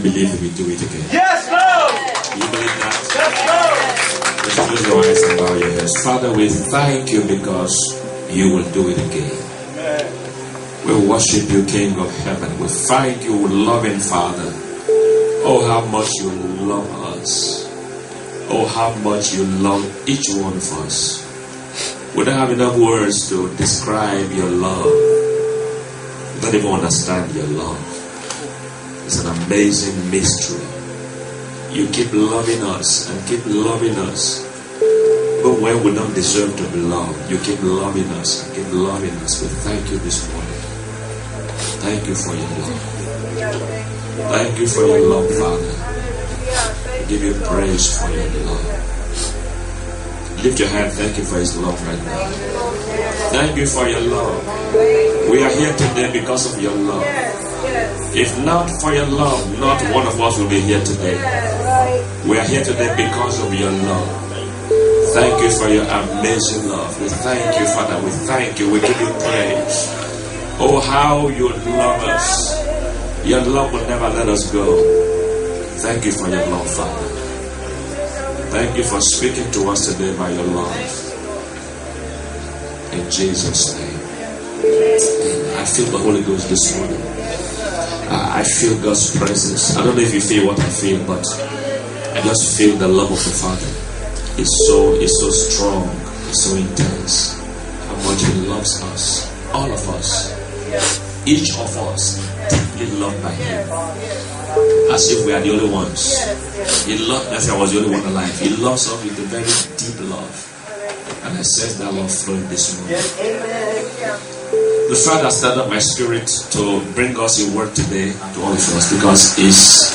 many believe He will do it again? Yes, Lord. You believe that? Yes, Lord. Just close your eyes and bow your heads. Father, we thank you because you will do it again. We worship you, King of heaven. We thank you, loving Father. Oh, how much you love us. Oh, how much you love each one of us. We don't have enough words to describe your love. We don't even understand your love. It's an amazing mystery. You keep loving us and keep loving us. But when we don't deserve to be loved, you keep loving us and keep loving us. We thank you this morning. Thank you for your love. Thank you for your love, Father. We give you praise for your love. Lift your hand. Thank you for His love right now. Thank you for your love. We are here today because of your love. If not for your love, not one of us will be here today. We are here today because of your love. Thank you for your amazing love. We thank you, Father. We thank you. We give you praise. Oh, how you love us. Your love will never let us go. Thank you for your love, Father. Thank you for speaking to us today by your love. In Jesus' name. I feel the Holy Ghost this morning. I feel God's presence. I don't know if you feel what I feel, but I just feel the love of the Father. It's so strong. It's so intense. How much He loves us. All of us. Each of us deeply loved by Him. As if we are the only ones. He loved as I was the only one alive. He loves us with a very deep love. And I sense that love flowing this morning. The Father stirred up my spirit to bring us a word today to all of us, because it's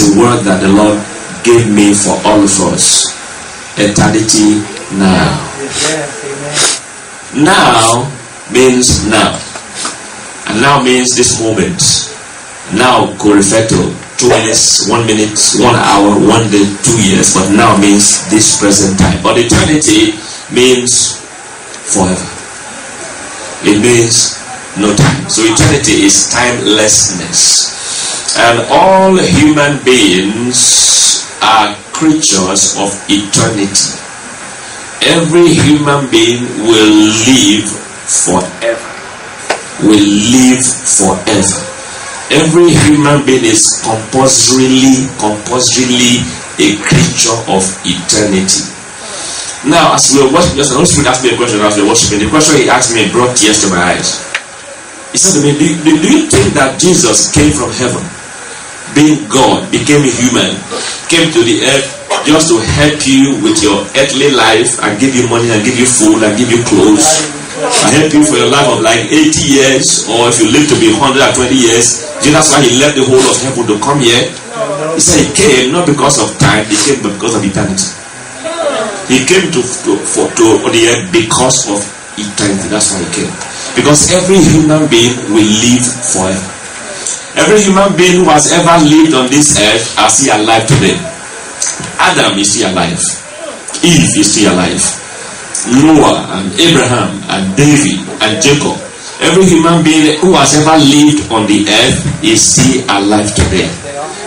a word that the Lord gave me for all of us. Eternity now. Now means now. And now means this moment. Now could refer to 2 minutes, 1 minute, 1 hour, 1 day, 2 years. But now means this present time. But eternity means forever. It means no time. So eternity is timelessness. And all human beings are creatures of eternity. Every human being will live forever. Will live forever. Every human being is compulsorily a creature of eternity. Now, as we were worshiping, the Holy Spirit asked me a question as we were worshiping. The question He asked me brought tears to my eyes. He said to me, do you think that Jesus came from heaven, being God, became a human, came to the earth just to help you with your earthly life and give you money and give you food and give you clothes and help you for your life of like 80 years, or if you live to be 120 years? That's why He left the whole of heaven to come here. He said He came not because of time, He came but because of eternity. He came to the earth because of eternity. That's why He came. Because every human being will live forever. Every human being who has ever lived on this earth are still alive today. Adam is still alive. Eve is still alive. Noah and Abraham and David and Jacob. Every human being who has ever lived on the earth is still alive today.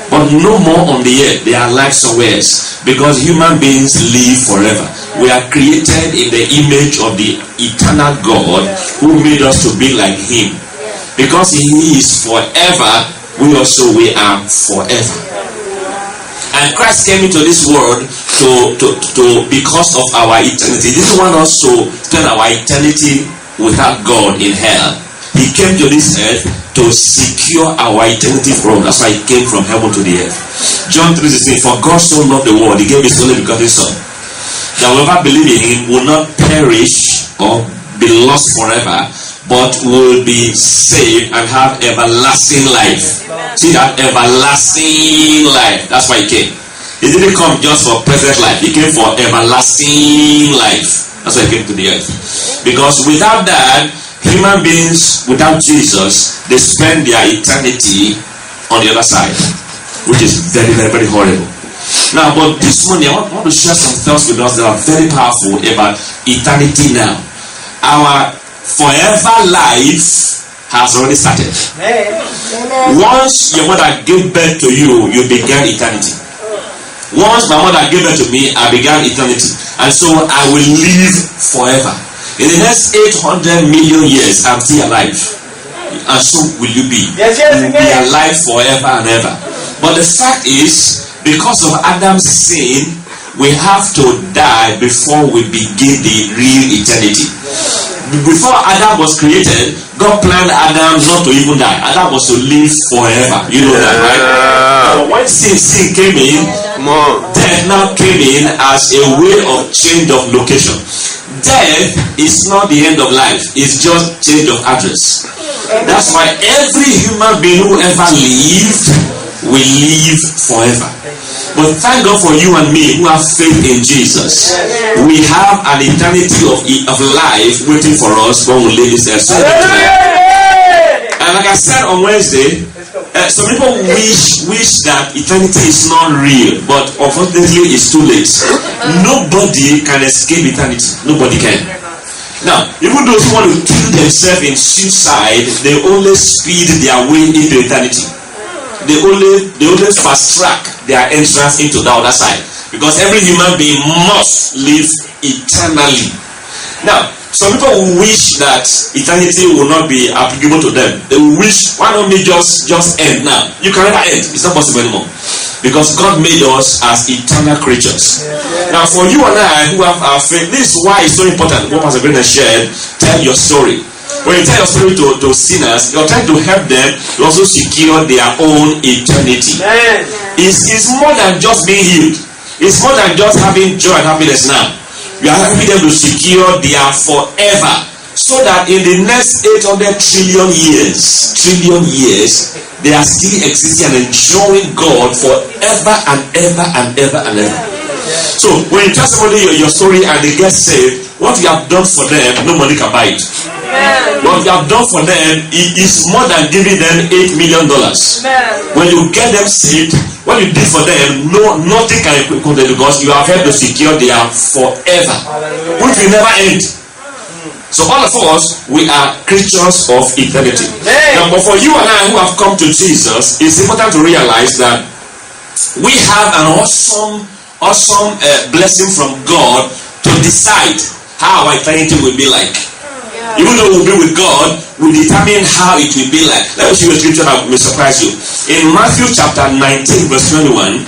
But no more on the earth. They are alive somewhere else. Because human beings live forever. We are created in the image of the eternal God who made us to be like Him. Because He is forever, we are forever. And Christ came into this world to because of our eternity. He didn't want us to spend our eternity without God in hell. He came to this earth to secure our eternity from. That's why He came from heaven to the earth. John 3:16, for God so loved the world, He gave His only begotten Son, that whoever believes in Him will not perish or be lost forever, but will be saved and have everlasting life. See that? Everlasting life. That's why He came. He didn't come just for present life. He came for everlasting life. That's why He came to the earth. Because without that, human beings, without Jesus, they spend their eternity on the other side, which is very, very, very horrible. Now, but this morning, I want to share some thoughts with us that are very powerful about eternity now. Our forever life has already started. Once your mother gave birth to you, you began eternity. Once my mother gave birth to me, I began eternity. And so I will live forever. In the next 800 million years, I'm still alive. And so will you be. You will be alive forever and ever. But the fact is, because of Adam's sin, we have to die before we begin the real eternity. Before Adam was created, God planned Adam not to even die. Adam was to live forever. You know that, right? But when sin came in, death now came in as a way of change of location. Death is not the end of life. It's just change of address. That's why every human being who ever lived will live forever. But thank God for you and me who have faith in Jesus. We have an eternity of life waiting for us when we leave this earth. And like I said on Wednesday, some people wish that eternity is not real, but unfortunately it's too late. Nobody can escape eternity. Nobody can. Now, even those who want to kill themselves in suicide, they only speed their way into eternity. They only fast track their entrance into the other side, because every human being must live eternally. Now, some people wish that eternity will not be applicable to them. They wish, why don't we just end now? You can never end. It's not possible anymore, because God made us as eternal creatures. Now, for you and I who have our faith, this is why it's so important. What Pastor Green has shared, tell your story. When you tell your story to sinners, you're trying to help them to also secure their own eternity. It's more than just being healed. It's more than just having joy and happiness now. You are helping them to secure their forever, so that in the next 800 trillion years, they are still existing and enjoying God forever and ever and ever and ever. So when you tell somebody your story and they get saved, what you have done for them, nobody can buy it. What you have done for them is more than giving them $8 million. When you get them saved, what you did for them, nothing can equip them, because you have helped to secure their forever, which will never end. So all of us, we are creatures of eternity. Now, but for you and I who have come to Jesus, it's important to realize that we have an awesome blessing from God to decide how our eternity will be like. Even though we'll be with God, we determine how it will be like. Let me show you a scripture that will surprise you. In Matthew chapter 19, verse 21,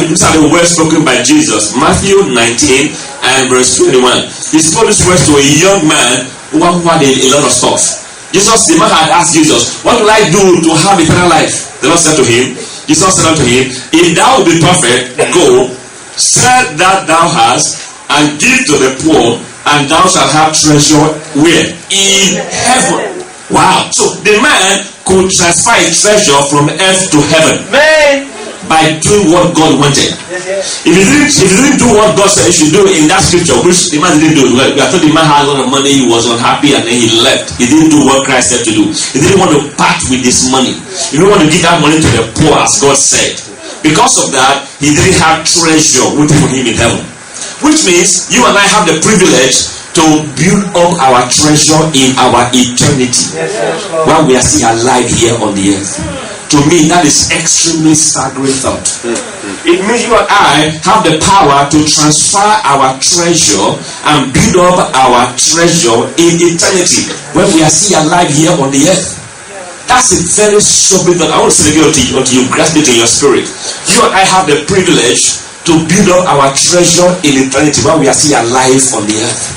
these are the words spoken by Jesus. Matthew 19 and verse 21. He spoke these words to a young man who had a lot of stuff. The man had asked Jesus, what will I do to have eternal life? The Lord said to him, Jesus said unto him, if thou will be perfect, go, sell that thou hast, and give to the poor, and thou shalt have treasure where? In heaven. Wow. So the man could transfer his treasure from earth to heaven by doing what God wanted. If he didn't do what God said he should do in that scripture, which the man didn't do, we are told the man had a lot of money, he was unhappy, and then he left. He didn't do what Christ said to do. He didn't want to part with this money. He didn't want to give that money to the poor as God said. Because of that, he didn't have treasure waiting for him in heaven. Which means you and I have the privilege to build up our treasure in our eternity while we are still alive here on the earth. To me, that is extremely staggering thought. It means you and I have the power to transfer our treasure and build up our treasure in eternity when we are still alive here on the earth. That's a very sobering thought. I want to say it until you grasp it in your spirit. You and I have the privilege to build up our treasure in eternity while we are still alive on the earth.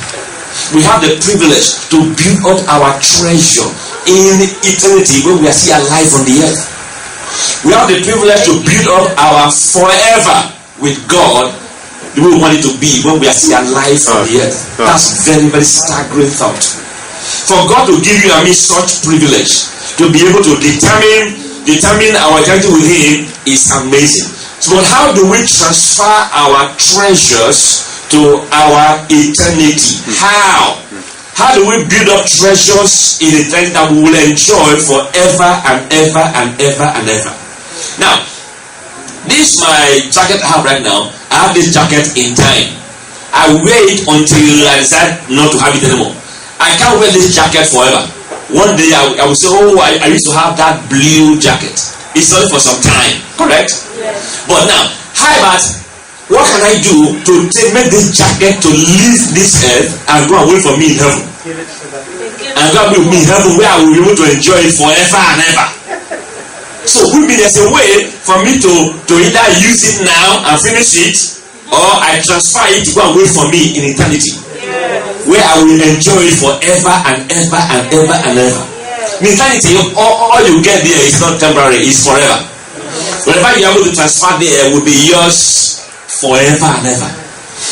We have the privilege to build up our treasure in eternity when we are still alive on the earth. We have the privilege to build up our forever with God the way we want it to be when we are still alive on the earth. That's very, very staggering thought. For God to give you and me such privilege to be able to determine our eternity with Him is amazing. So, but how do we transfer our treasures to our eternity? How do we build up treasures in eternity that we will enjoy forever and ever and ever and ever? Now, this my jacket I have right now. I have this jacket in time. I wear it until I decide not to have it anymore. I can't wear this jacket forever. One day I will say, oh, I used to have that blue jacket. It's only for some time, correct? Yes. But now, how about what can I do to make this jacket to leave this earth and go away from me in heaven? And go away with me in heaven where I will be able to enjoy it forever and ever. So there's a way for me to either use it now and finish it, or I transfer it to go away from me in eternity. Where I will enjoy it forever and ever and ever and ever. In eternity, all you get there is not temporary, it's forever. Whatever you are able to transfer there will be yours forever and ever.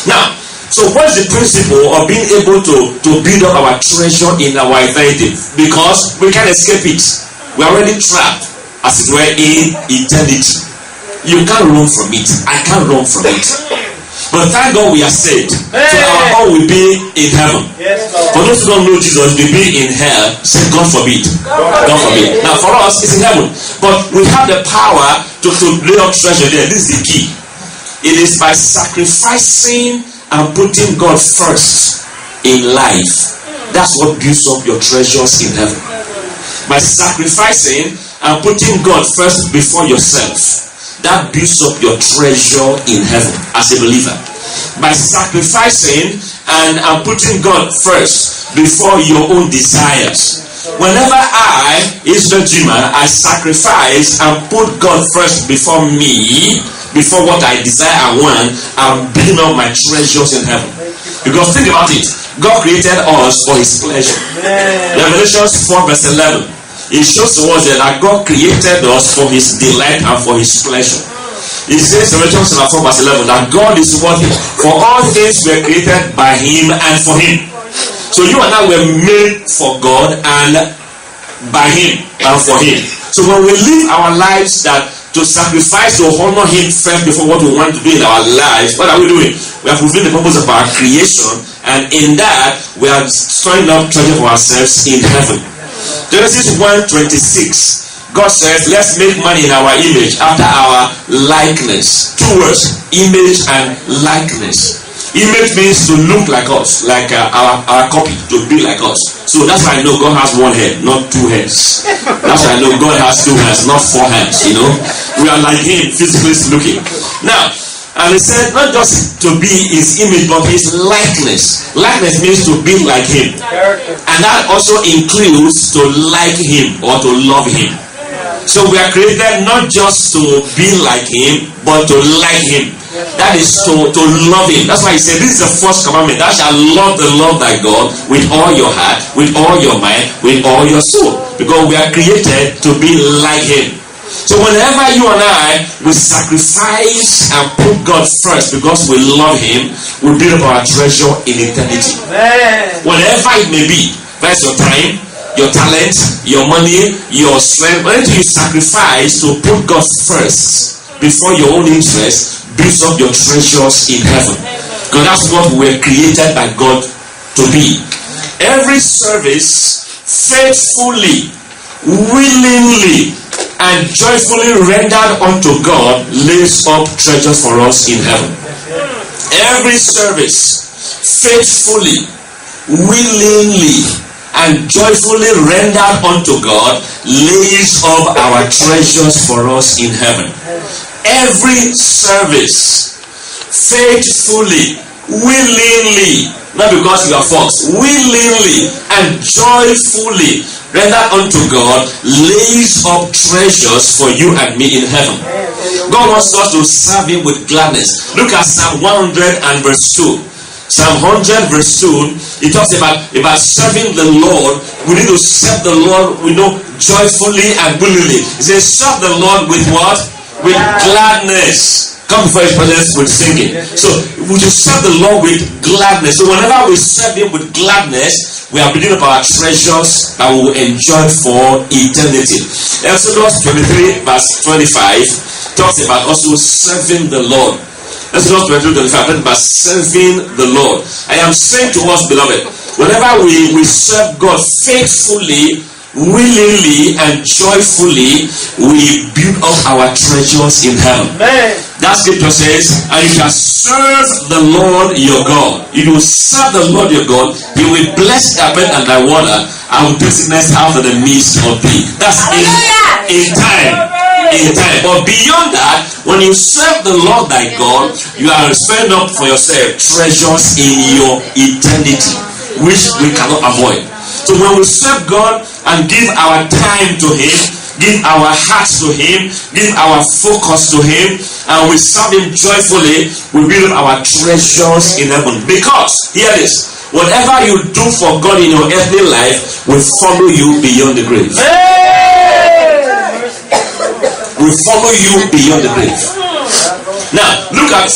Now, so what is the principle of being able to build up our treasure in our eternity? Because we can't escape it. We are already trapped, as it were, in eternity. You can't run from it. I can't run from it. But thank God we are saved. So our home will be in heaven. For those who don't know Jesus, they be in hell. Say, God forbid. God forbid. Now for us, it's in heaven. But we have the power to lay up treasure there. This is the key. It is by sacrificing and putting God first in life. That's what builds up your treasures in heaven. By sacrificing and putting God first before yourself, that builds up your treasure in heaven as a believer. By sacrificing and putting God first before your own desires. Whenever I, Israel Jima, I sacrifice and put God first before me, before what I desire and want, I'm building up my treasures in heaven. Because think about it, God created us for his pleasure. Revelation 4 verse 11. It shows to us that God created us for his delight and for his pleasure. It says in Revelation 4 verse 11 that God is worthy, for all things were created by him and for him. So you and I were made for God and by him and for him. So when we live our lives that to sacrifice to honor him first before what we want to do in our lives, what are we doing? We are fulfilling the purpose of our creation, and in that we are storing up treasure for ourselves in heaven. Genesis 1:26. God says, let's make man in our image, after our likeness. Two words, image and likeness. Image means to look like us, like our copy, to be like us. So that's why I know God has one head, not two heads. That's why I know God has two hands, not four hands, you know. We are like him, physically speaking. Now, and he said, not just to be his image, but his likeness. Likeness means to be like him. And that also includes to like him or to love him. So we are created not just to be like him, but to like him. That is to love him. That's why he said, this is the first commandment. Thou shalt love the Lord thy God with all your heart, with all your mind, with all your soul. Because we are created to be like him. So whenever you and I, we sacrifice and put God first because we love him, we build up our treasure in eternity. Whatever it may be, that's your time, your talent, your money, your strength. Whenever you sacrifice to put God first before your own interest, builds up your treasures in heaven. Because that's what we were created by God to be. Every service faithfully, willingly, and joyfully rendered unto God lays up treasures for us in heaven. Every service faithfully, willingly, and joyfully rendered unto God lays up our treasures for us in heaven. Every service faithfully, willingly, not because you are forced, willingly and joyfully rendered unto God lays up treasures for you and me in heaven. God wants us to serve him with gladness. Look at Psalm 100 and verse 2. Psalm 100 verse 2, it talks about serving the Lord. We need to serve the Lord, joyfully and willingly. It says, serve the Lord with what? With gladness. Come before his presence with singing. So we should serve the Lord with gladness. So whenever we serve him with gladness, we are building up our treasures that we will enjoy for eternity. Exodus 23 verse 25 talks about also serving the Lord. Exodus 23 25 about serving the Lord. I am saying to us, beloved, whenever we serve God faithfully, willingly and joyfully, we build up our treasures in heaven. That scripture says, and you shall serve the Lord your God. If you serve the Lord your God, He will bless thy bread and thy water, and will take sickness out of the midst of thee. That's in time. In time. But beyond that, when you serve the Lord thy God, you are spending up for yourself treasures in your eternity, which we cannot avoid. So when we serve God and give our time to Him, give our hearts to Him, give our focus to Him, and we serve Him joyfully, we build our treasures in heaven. Because, hear this, whatever you do for God in your earthly life will follow you beyond the grave. Will follow you beyond the grave. Now, look at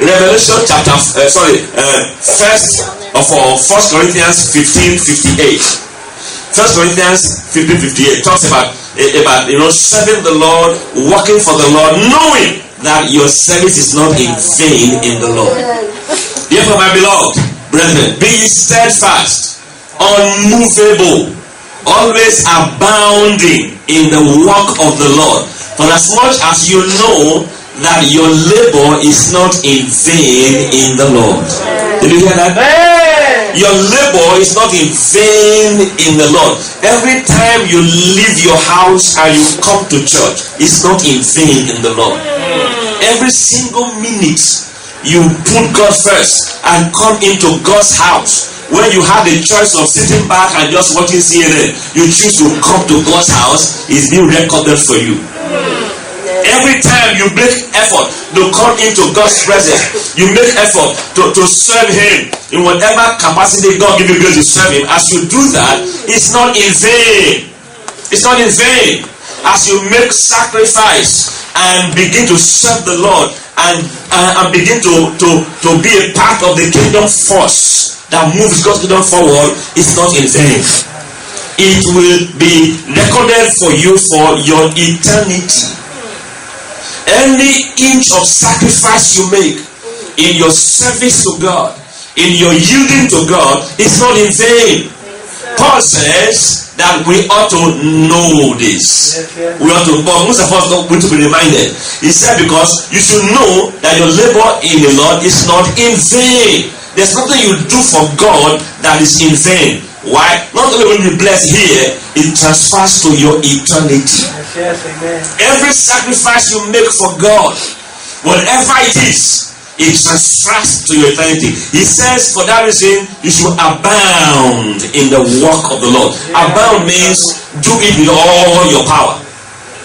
Revelation chapter, 1 Corinthians 15:58. 1 Corinthians 15:58 talks about serving the Lord, working for the Lord, knowing that your service is not in vain in the Lord. Therefore, my beloved brethren, be ye steadfast, unmovable, always abounding in the work of the Lord. For as much as you know that your labor is not in vain in the Lord. Did you hear that? Your labor is not in vain in the Lord. Every time you leave your house and you come to church, it's not in vain in the Lord. Every single minute you put God first and come into God's house. When you have the choice of sitting back and just watching CNN, you choose to come to God's house, it's being recorded for you. Every time you make effort to come into God's presence, you make effort to serve Him in whatever capacity God gives you grace to serve Him. As you do that, it's not in vain. It's not in vain. As you make sacrifice and begin to serve the Lord and begin to be a part of the kingdom force that moves God's kingdom forward, it's not in vain. It will be recorded for you for your eternity. Any inch of sacrifice you make in your service to God, in your yielding to God, is not in vain. Paul says that we ought to know this. We ought to, but most of us don't want to be reminded. He said, because you should know that your labor in the Lord is not in vain. There's nothing you do for God that is in vain. Why? Not only will you be blessed here, it transfers to your eternity. Yes, amen. Every sacrifice you make for God, whatever it is, it transfers to your eternity. He says, for that reason, you should abound in the work of the Lord. Yeah. Abound means do it with all your power,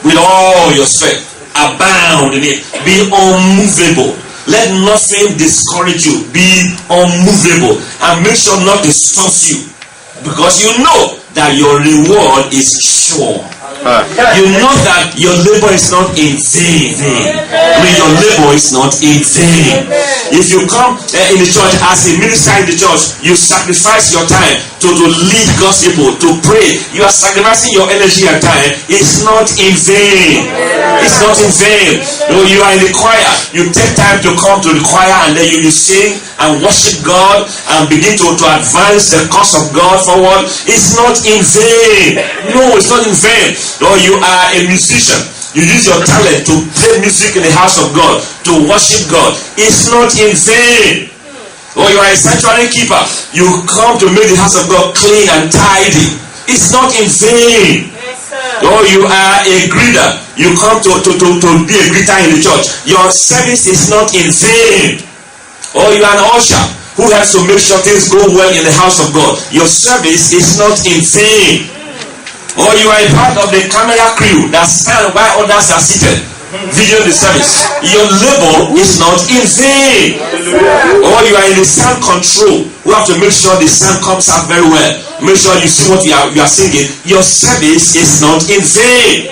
with all your strength. Abound in it. Be unmovable. Let nothing discourage you. Be unmovable. And make sure not to stop you. Because you know that your reward is sure. You know that your labor is not in vain. I mean, your labor is not in vain. If you come in the church as a minister in the church, you sacrifice your time to lead God's people, to pray. You are sacrificing your energy and time. It's not in vain. It's not in vain. You are in the choir. You take time to come to the choir and then you sing and worship God and begin to advance the cause of God forward. It's not in vain. No, it's not in vain. Or you are a musician. You use your talent to play music in the house of God, to worship God. It's not in vain. Or you are a sanctuary keeper. You come to make the house of God clean and tidy. It's not in vain. Or you are a greeter. You come to be a greeter in the church. Your service is not in vain. Or you are an usher who has to make sure things go well in the house of God. Your service is not in vain. Or you are a part of the camera crew that stand while others are seated, video the service. Your labor is not in vain. Or you are in the sound control who have to make sure the sound comes out very well. Make sure you see what you are singing. Your service is not in vain.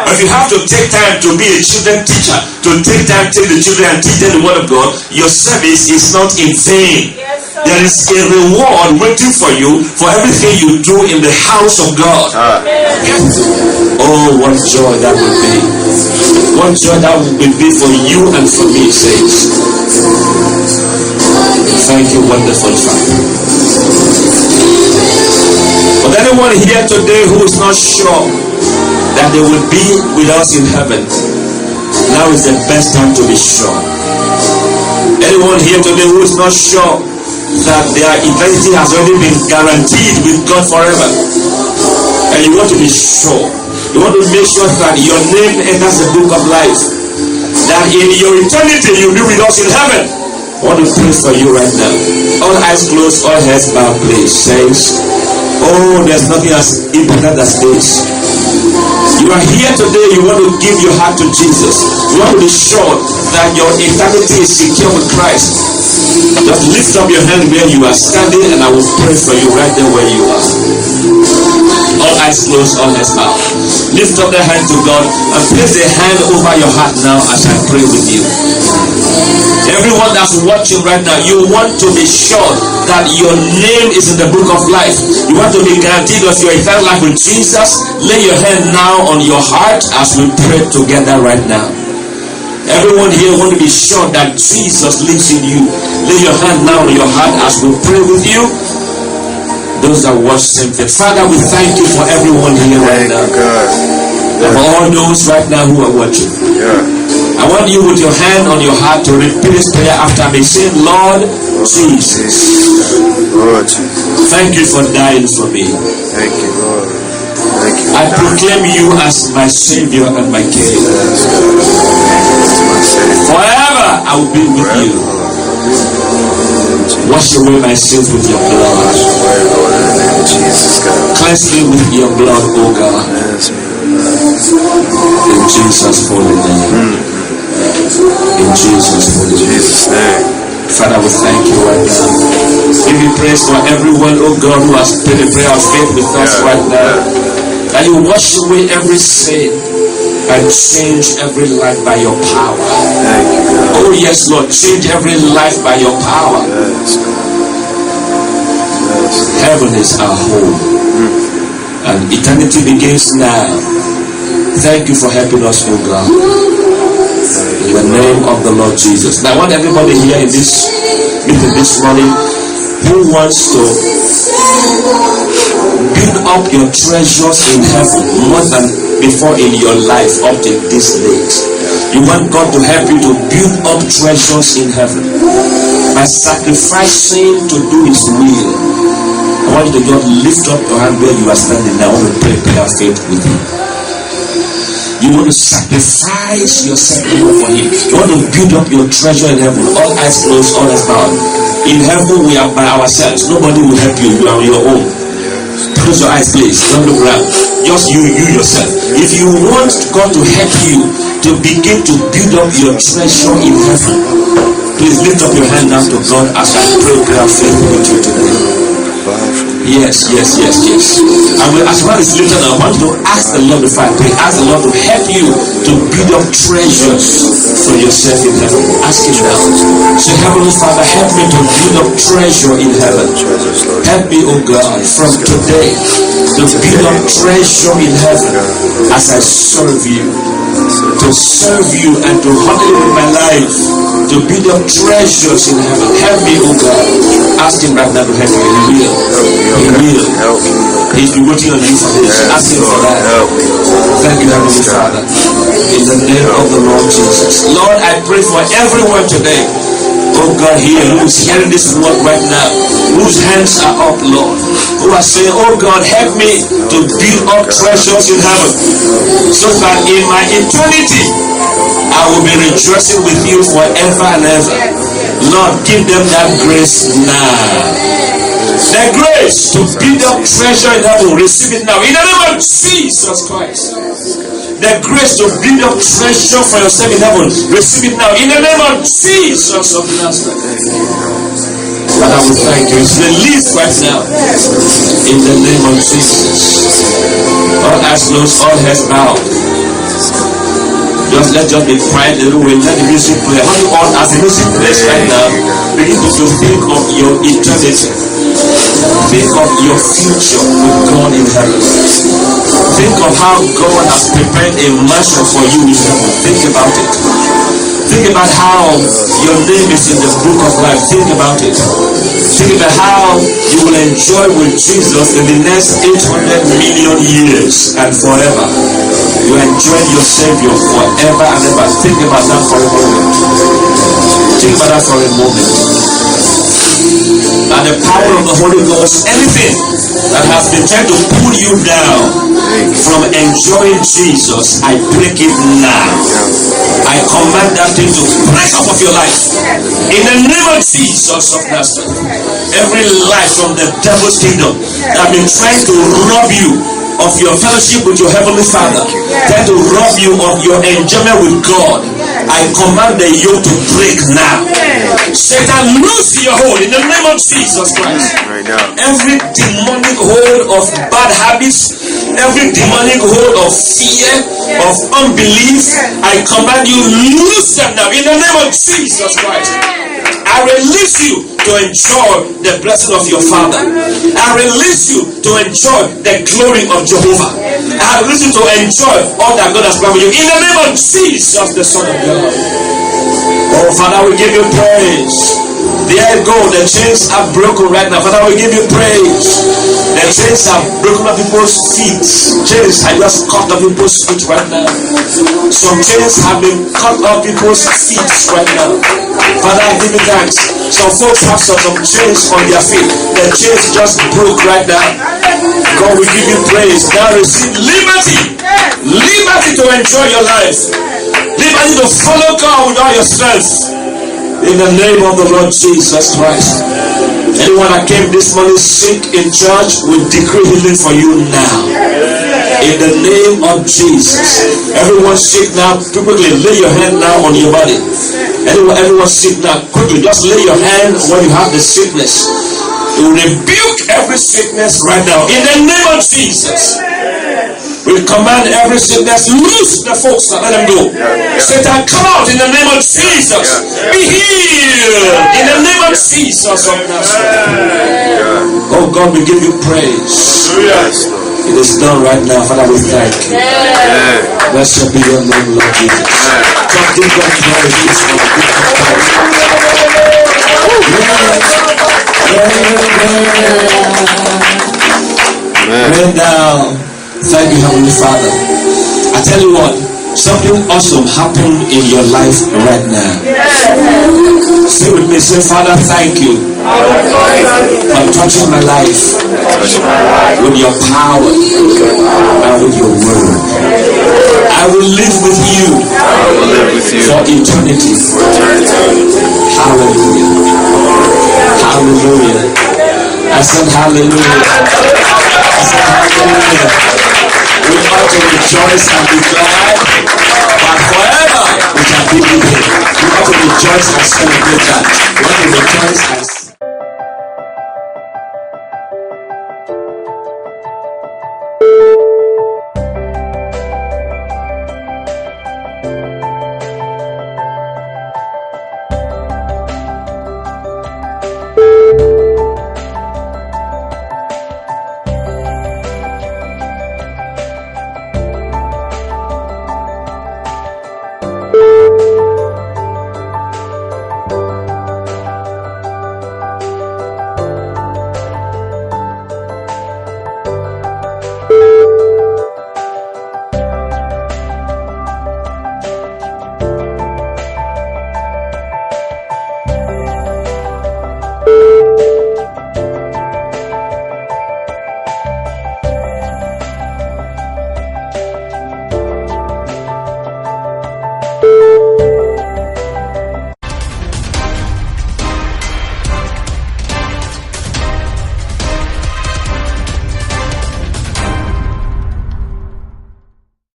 If you have to take time to be a children teacher, to take time to take the children and teach them the word of God, your service is not in vain. There is a reward waiting for you for everything you do in the house of God. Oh, what joy that would be. What joy that would be for you and for me, saints. Thank you, wonderful Father. But anyone here today who is not sure that they will be with us in heaven, Now is the best time to be sure. Anyone here today who is not sure that their eternity has already been guaranteed with God forever, and you want to be sure, you want to make sure that your name enters the book of life, that in your eternity you'll be with us in heaven, I want to pray for you right now. All eyes closed, all heads bowed, please. Saints, oh, there's nothing as important as this. You are here today, you want to give your heart to Jesus. You want to be sure that your eternity is secure with Christ. Just lift up your hand where you are standing, and I will pray for you right there where you are. All eyes closed, all heads bowed. Lift up the hand to God and place a hand over your heart now as I pray with you. Everyone that's watching right now, you want to be sure that your name is in the book of life. You want to be guaranteed of your eternal life with Jesus. Lay your hand now on your heart as we pray together right now. Everyone here want to be sure that Jesus lives in you. Lay your hand now on your heart as we pray with you. Those that watch same thing. Father, we thank you for everyone here right now. And for all those right now who are watching. I want you with your hand on your heart to repeat this prayer after me. Say, Lord Jesus, thank you for dying for me. Thank you, Lord. Thank you. I proclaim you as my Savior and my King. Forever I will be with you. Wash away my sins with your blood. Cleanse me with your blood, O God. In Jesus' holy name. In Jesus' name. Father, we thank you right now. Give you praise for everyone, oh God, who has prayed a prayer of faith with us right now. That you wash away every sin and change every life by your power. Oh yes, Lord, change every life by your power. Heaven is our home, and eternity begins now. Thank you for helping us, oh God. In the name of the Lord Jesus. Now I want everybody here in this meeting this morning who wants to build up your treasures in heaven more than before in your life up to this date. You want God to help you to build up treasures in heaven by sacrificing to do His will. I want you to just lift up your hand where you are standing now. I want to pray prayer of faith with you. You want to sacrifice yourself for Him. You want to build up your treasure in heaven. All eyes closed, all eyes bound. In heaven we are by ourselves. Nobody will help you. You are on your own. Close your eyes, please. Don't look around. Just you yourself. If you want God to help you to begin to build up your treasure in heaven, please lift up your hand now to God as I pray prayer of faith with you today. Yes. And as well as lifted, I want you to ask the Lord before I pray. Ask the Lord to help you to build up treasures for yourself in heaven. Ask Him now. Say, Heavenly Father, help me to build up treasure in heaven. Help me, oh God, from today to build up treasure in heaven as I serve you. To serve you and to honor you with my life. To build up treasures in heaven. Help me, oh God. Ask Him right now to help you. He will. He's been working on you for this. Ask Him for that. Thank you, Heavenly Father. In the name of the Lord Jesus. Lord, I pray for everyone today, oh God, here who is hearing this word right now, whose hands are up, Lord, who are saying, oh God, help me to build up treasures in heaven, so that in my eternity I will be rejoicing with you forever and ever. Lord, give them that grace now. The grace to build up treasure in heaven, receive it now in the name of Jesus Christ. The grace to build up treasure for yourself in heaven, receive it now in the name of Jesus of Nazareth. Father, we thank you. It's released right now in the name of Jesus. All eyes closed, all heads bowed. Just be quiet a little bit. Let the music play. How you all, as the music plays right now, begin to think of your eternity. Think of your future with God in heaven. Think of how God has prepared a mansion for you in heaven. Think about it. Think about how your name is in the book of life. Think about it. Think about how you will enjoy with Jesus in the next 800 million years and forever. You enjoy your Savior forever and ever. Think about that for a moment. Think about that for a moment. By the power of the Holy Ghost, anything that has been trying to pull you down from enjoying Jesus, I break it now. I command that thing to break off of your life. In the name of Jesus of Nazareth. Every lie from the devil's kingdom that have been trying to rob you of your fellowship with your Heavenly Father, trying to rob you of your enjoyment with God, I command the yoke to break now. Satan, lose your hold in the name of Jesus Christ. Every demonic hold of bad habits, every demonic hold of fear, of unbelief, I command you, lose them now in the name of Jesus Christ. I release you to enjoy the blessing of your Father. I release you to enjoy the glory of Jehovah. I release you to enjoy all that God has promised you in the name of Jesus, the Son of God. Oh, Father, we give you praise. There you go. The chains are broken right now. Father, we give you praise. The chains are broken on people's feet. Chains are just cut on people's feet right now. Some chains have been cut on people's feet right now. Father, I give you thanks. Some folks have some chains on their feet. The chains just broke right now. God, we give you praise. Now receive liberty. Liberty to enjoy your life. Liberty to follow God with all your strength. In the name of the Lord Jesus Christ. Anyone that came this morning sick in church, we decree healing for you now. In the name of Jesus. Everyone sick now, quickly lay your hand now on your body. Everyone sick now, quickly just lay your hand when you have the sickness. You rebuke every sickness right now. In the name of Jesus. We command every sickness, loose the folks and let them go. Satan, come out in the name of Jesus. Be healed in the name of Jesus of Nazareth. Oh God, we give you praise. It is done right now. Father, we thank you. Blessed be your name, Lord Jesus. God, give God praise this morning. Right now. Thank you, Heavenly Father. I tell you what, something awesome happened in your life right now. Say with me, say, Father, thank you for touching my life with your power and with your word. I will live with you for eternity. Hallelujah. Hallelujah. I said hallelujah. I said hallelujah. We ought to rejoice and be glad, but forever we shall be with him. We ought to rejoice and celebrate that. We ought to rejoice and